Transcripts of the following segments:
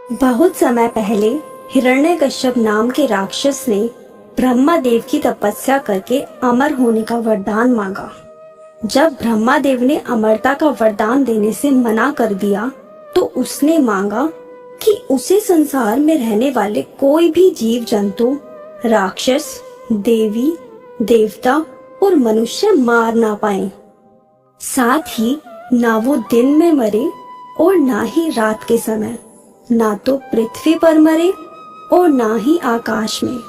बहुत समय पहले हिरण्यकश्यप नाम के राक्षस ने ब्रह्मा देव की तपस्या करके अमर होने का वरदान मांगा। जब ब्रह्मा देव ने अमरता का वरदान देने से मना कर दिया तो उसने मांगा कि उसे संसार में रहने वाले कोई भी जीव जंतु, राक्षस, देवी, देवता और मनुष्य मार ना पाए। साथ ही ना वो दिन में मरे और ना ही रात के समय, ना तो पृथ्वी पर मरे और ना ही आकाश में,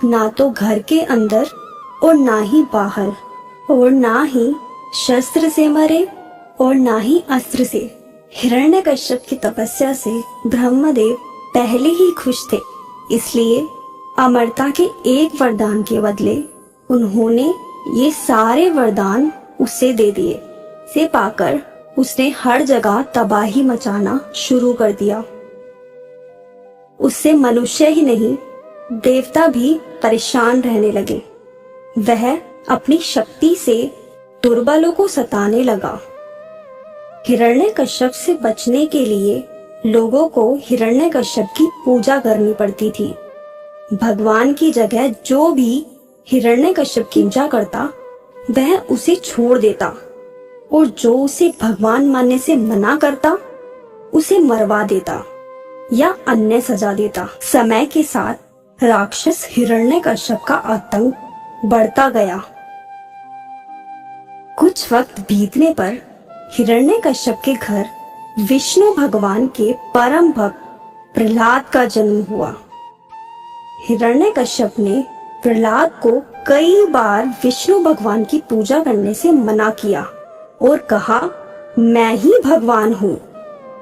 ना तो घर के अंदर और ना ही बाहर, और ना ही शस्त्र से मरे और ना ही अस्त्र से। हिरण्यकश्यप की तपस्या से ब्रह्मदेव पहले ही खुश थे, इसलिए अमरता के एक वरदान के बदले उन्होंने ये सारे वरदान उसे दे दिए। से पाकर उसने हर जगह तबाही मचाना शुरू कर दिया। उससे मनुष्य ही नहीं, देवता भी परेशान रहने लगे। वह अपनी शक्ति से दुर्बलों को सताने लगा। हिरण्यकश्यप से बचने के लिए लोगों को हिरण्यकश्यप की पूजा करनी पड़ती थी। भगवान की जगह जो भी हिरण्यकश्यप की पूजा करता वह उसे छोड़ देता, और जो उसे भगवान मानने से मना करता उसे मरवा देता या अन्य सजा देता। समय के साथ राक्षस हिरण्यकश्यप का आतंक बढ़ता गया। कुछ वक्त बीतने पर हिरण्यकश्यप के घर विष्णु भगवान के परम भक्त प्रहलाद का जन्म हुआ। हिरण्यकश्यप ने प्रहलाद को कई बार विष्णु भगवान की पूजा करने से मना किया और कहा, मैं ही भगवान हूँ,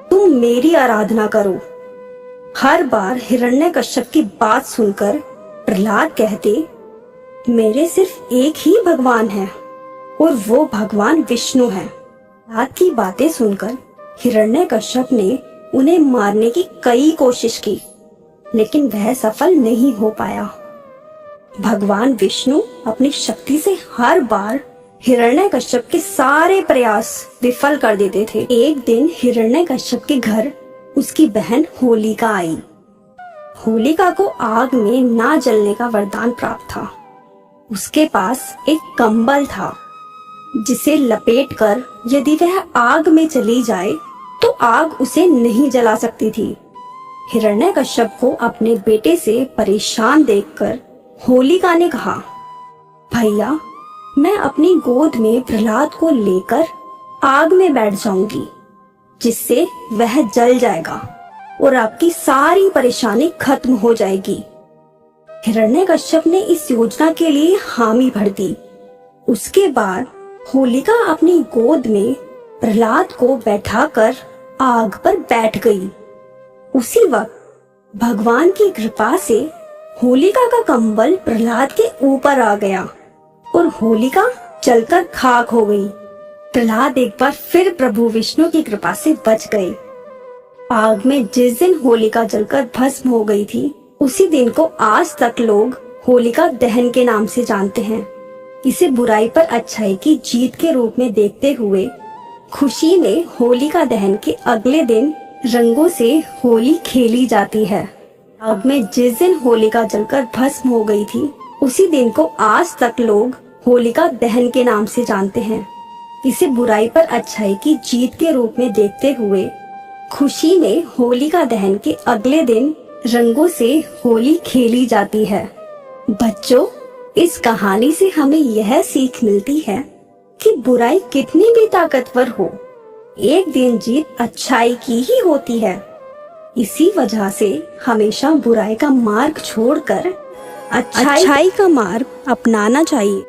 तुम मेरी आराधना करो। हर बार हिरण्यकश्यप की बात सुनकर प्रहलाद कहते, मेरे सिर्फ एक ही भगवान है और वो भगवान विष्णु है। प्रहलाद की बातें सुनकर हिरण्यकश्यप ने उन्हें मारने की कई कोशिश की, लेकिन वह सफल नहीं हो पाया। भगवान विष्णु अपनी शक्ति से हर बार हिरण्यकश्यप के सारे प्रयास विफल कर देते थे। एक दिन हिरण्यकश्यप के घर उसकी बहन होलिका आई। होलिका को आग में ना जलने का वरदान प्राप्त था। उसके पास एक कंबल था जिसे लपेटकर यदि वह आग में चली जाए तो आग उसे नहीं जला सकती थी। हिरण्यकश्यप को अपने बेटे से परेशान देखकर होलिका ने कहा, भैया, मैं अपनी गोद में प्रहलाद को लेकर आग में बैठ जाऊंगी, जिससे वह जल जाएगा और आपकी सारी परेशानी खत्म हो जाएगी। हिरण्यकश्यप ने इस योजना के लिए हामी भर दी। उसके बाद होलिका अपनी गोद में प्रहलाद को बैठाकर आग पर बैठ गई। उसी वक्त भगवान की कृपा से होलिका का कंबल प्रहलाद के ऊपर आ गया और होलिका जलकर खाक हो गई। प्रहलाद एक बार फिर प्रभु विष्णु की कृपा से बच गए। आग में जिस दिन होलिका जलकर भस्म हो गई थी, उसी दिन को आज तक लोग होलिका दहन के नाम से जानते हैं। इसे बुराई पर अच्छाई की जीत के रूप में देखते हुए खुशी में होलिका दहन के अगले दिन रंगों से होली खेली जाती है। आग में जिस दिन होलिका जलकर भस्म हो गई थी, उसी दिन को आज तक लोग होलिका दहन के नाम से जानते हैं। इसे बुराई पर अच्छाई की जीत के रूप में देखते हुए खुशी में होलिका दहन के अगले दिन रंगों से होली खेली जाती है। बच्चों, इस कहानी से हमें यह सीख मिलती है कि बुराई कितनी भी ताकतवर हो, एक दिन जीत अच्छाई की ही होती है। इसी वजह से हमेशा बुराई का मार्ग छोड़कर अच्छाई का मार्ग अपनाना चाहिए।